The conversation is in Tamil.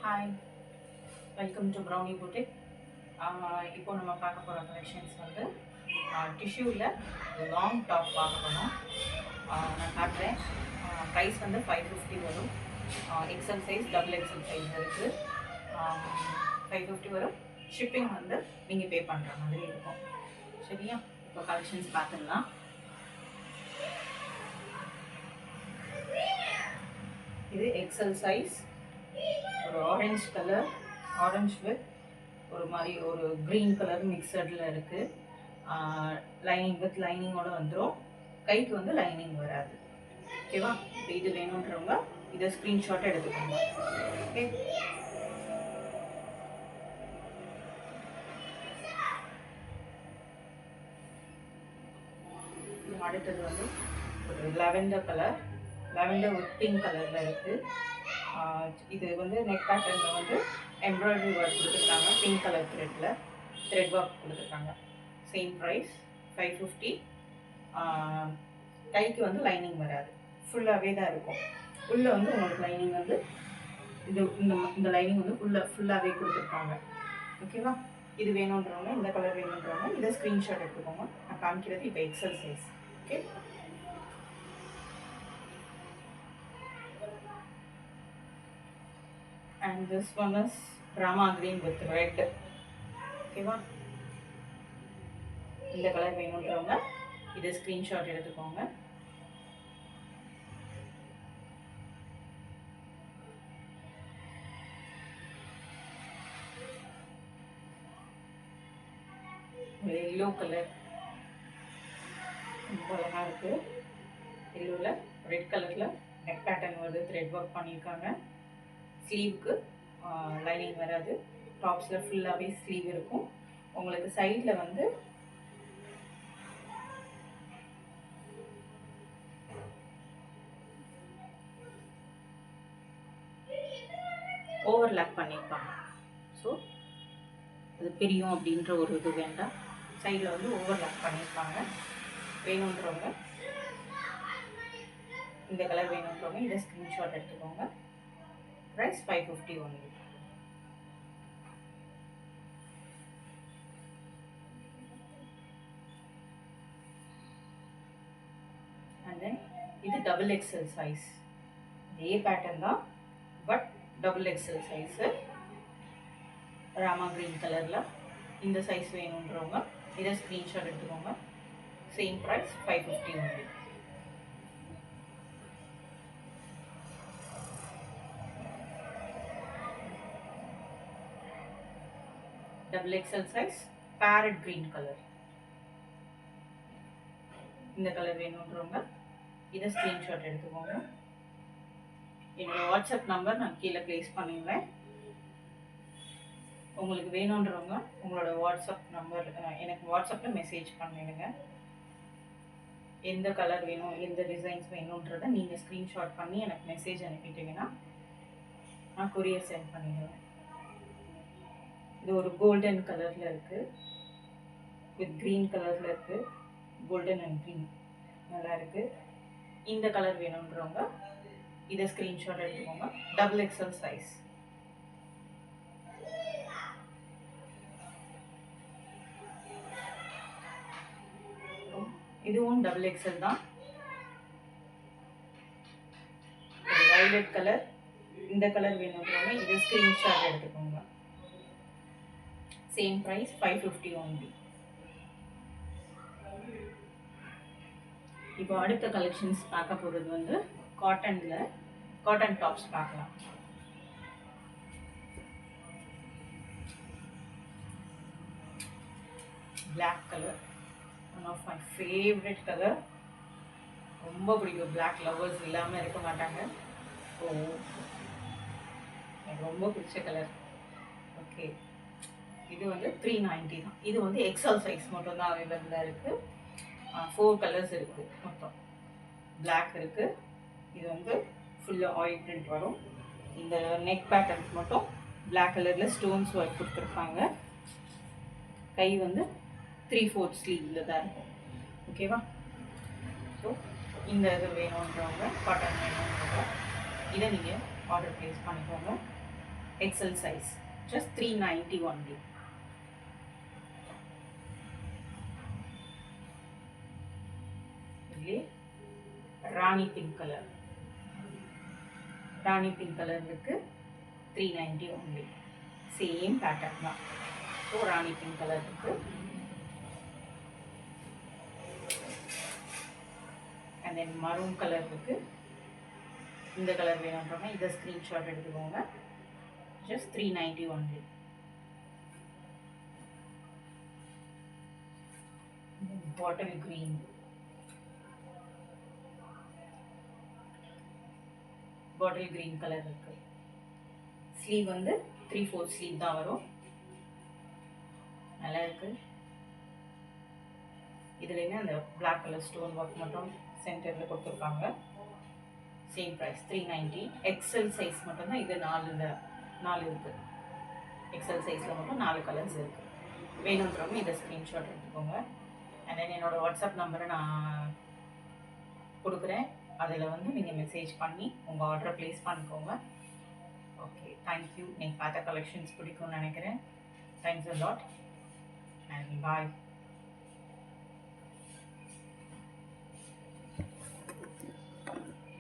Hi, welcome to brownie boutique. இப்போ நம்ம பார்க்க போகிற கலெக்ஷன்ஸ் வந்து டிஷ்யூவில் லாங் டாப் பார்க்க போகிறோம். நான் காட்டுறேன். ப்ரைஸ் வந்து 550 வரும். XL size, double XL size இருக்குது. 550 வரும். ஷிப்பிங் வந்து நீங்கள் பே பண்ணுற மாதிரி இருக்கும். சரியா? இப்போ கலெக்ஷன்ஸ் பார்த்துடலாம். இது எக்ஸல் சைஸ், ஒரு ஆரஞ்சு கலர், ஆரஞ்சு வித் ஒரு மாதிரி ஒரு க்ரீன் கலர் மிக்சடில் இருக்குது. லைனிங் வித் லைனிங்கோடு வந்துடும். கைக்கு வந்து லைனிங் வராது. ஓகேவா? இப்போ இது வேணுன்றவங்க இதை ஸ்க்ரீன்ஷாட் எடுத்துக்கோங்க. ஓகே, அடுத்தது வந்து ஒரு lavender colour, lavender with pink கலரில் இருக்குது. இது வந்து நெக் பேட்டர்னில் வந்து எம்ப்ராய்டரி ஒர்க் கொடுத்துருக்காங்க. பிங்க் கலர் த்ரெட் ஒர்க் கொடுத்துருக்காங்க. Same price 550. கைக்கு வந்து லைனிங் வராது, ஃபுல்லாகவே தான் இருக்கும். உள்ளே வந்து உங்களுக்கு லைனிங் வந்து இந்த லைனிங் வந்து ஃபுல்லாகவே கொடுத்துருக்காங்க. ஓகேவா? இது வேணுன்றவங்க, இந்த கலர் வேணுன்றவங்க இதை ஸ்க்ரீன்ஷாட் எடுத்துக்கோங்க. நான் காமிக்கிறது இப்போ XL size. Okay, and this one is Rama green with red. ஓகேவா? இந்த கலர் வேணுன்றவங்க இதை ஸ்க்ரீன்ஷாட் எடுத்துக்கோங்க. எல்லோ கலர் ரொம்ப அழகாக இருக்குது. எல்லோவில் ரெட் கலரில் நெக் பேட்டர்ன் வருது, த்ரெட் ஒர்க் பண்ணியிருக்காங்க. ஸ்லீவுக்கு லைனிங் வராது. டாப்ஸில் ஃபுல்லாகவே ஸ்லீவ் இருக்கும். உங்களுக்கு சைடில் வந்து ஓவர்லேப் பண்ணியிருப்பாங்க. ஸோ அது பிரியும் அப்படின்ற ஒரு இது வேண்டாம். சைடில் வந்து ஓவர்லேப் பண்ணியிருப்பாங்க. வேணுன்றவங்க, இந்த கலர் வேணுன்றவங்க இதை ஸ்க்ரீன்ஷாட் எடுத்துக்கோங்க. Price 550 only. அண்ட் தென் இது டபுள் எக்ஸல் சைஸ். இதே பேட்டர்ன் தான், but double XL size. Rama green கலரில் இந்த சைஸ் வேணுன்றவங்க இதை ஸ்க்ரீன்ஷாட் எடுத்துக்கோங்க. Same price 550 only. Double XL size, parrot green colour. இந்த கலர் வேணுன்றவங்க இதை ஸ்க்ரீன்ஷாட் எடுத்துக்கோங்க. என்னோட வாட்ஸ்அப் நம்பர் நான் கீழே ப்ளேஸ் பண்ணிடுவேன். உங்களுக்கு வேணுன்றவங்க உங்களோட வாட்ஸ்அப் நம்பர் எனக்கு வாட்ஸ்அப்பில் மெசேஜ் பண்ணிடுங்க. எந்த கலர் வேணும், எந்த டிசைன்ஸ் வேணுன்றதை நீங்கள் ஸ்க்ரீன்ஷாட் பண்ணி எனக்கு மெசேஜ் அனுப்பிட்டீங்கன்னா நான் கொரியர் சென்ட் பண்ணிடுவேன். இது ஒரு கோல்டன் கலரில் இருக்குது, வித் க்ரீன் கலரில் இருக்குது. கோல்டன் அண்ட் க்ரீன் நல்லா இருக்குது. இந்த கலர் வேணுன்றவங்க இதை ஸ்க்ரீன்ஷாட் எடுத்துக்கோங்க. Double XL size. இதுவும் டபுள் எக்ஸல் தான். வயலட் கலர், இந்த கலர் வேணுன்றவங்க இதை ஸ்க்ரீன்ஷாட் எடுத்துக்கோங்க. Same price 550 only. இப்போ அடுத்த கலெக்ஷன்ஸ் பார்க்க போகிறது வந்து காட்டன் டாப்ஸ் பார்க்கலாம். Black colour, one of my favourite colour. ரொம்ப பிடிக்கும். பிளாக் லவர்ஸ் இல்லாமல் இருக்க மாட்டாங்க. ஸோ எனக்கு ரொம்ப பிடிச்ச கலர். ஓகே, இது வந்து 390 தான். இது வந்து எக்ஸல் சைஸ் மட்டும் தான் அவைலபிளாக இருக்குது. 4 கலர்ஸ் இருக்குது மொத்தம். பிளாக் இருக்குது. இது வந்து ஃபுல்லாக ஆயில் பிரிண்ட் வரும். இந்த நெக் பேட்டர்ன்ஸ் மட்டும் பிளாக் கலரில் ஸ்டோன்ஸ் ஒர்க் கொடுத்துருப்பாங்க. கை வந்து 3/4 ஸ்லீவில் தான் இருக்கும். ஓகேவா? ஸோ இந்த இது வேணுன்றவங்க, காட்டன் வேணுன்றவங்க இதை நீங்கள் ஆர்டர் ப்ளேஸ் பண்ணிக்கோங்க. XL size, just 390 only. Okay. Rani pink color. Rani pink color இருக்கு 390 only. Same pattern தான். So Rani pink color இருக்கு. And then maroon color இருக்கு. இந்த கலர் வேணும்ன்றவங்க இதை ஸ்கிரீன்ஷாட் எடுத்துக்கோங்க. Just 390 only. Bottle green. Bottle green color இருக்கு. ஸ்லீவ் வந்து 3/4 ஸ்லீவ் தான் வரும். நல்லா இருக்கு. இதுலயுமே அந்த black color ஸ்டோன் ஒர்க் மட்டும் சென்டர்ல கொடுத்துருக்காங்க. Same price 390. எக்ஸல் சைஸ் மட்டும் தான் இது 4 இருக்கு. எக்ஸல் சைஸில் மட்டும் 4 கலர்ஸ் இருக்கு. வேணுன்றவங்க இதை ஸ்க்ரீன்ஷாட் எடுத்துக்கோங்க. அண்ட் தென் என்னோடய வாட்ஸ்அப் நம்பரை நான் கொடுக்குறேன். அதில் வந்து நீங்கள் மெசேஜ் பண்ணி உங்கள் ஆர்டரை ப்ளேஸ் பண்ணிக்கோங்க. Okay, thank you. நீங்கள் பார்த்த கலெக்ஷன்ஸ் பிடிக்கும்னு நினைக்கிறேன். Thanks a lot and bye.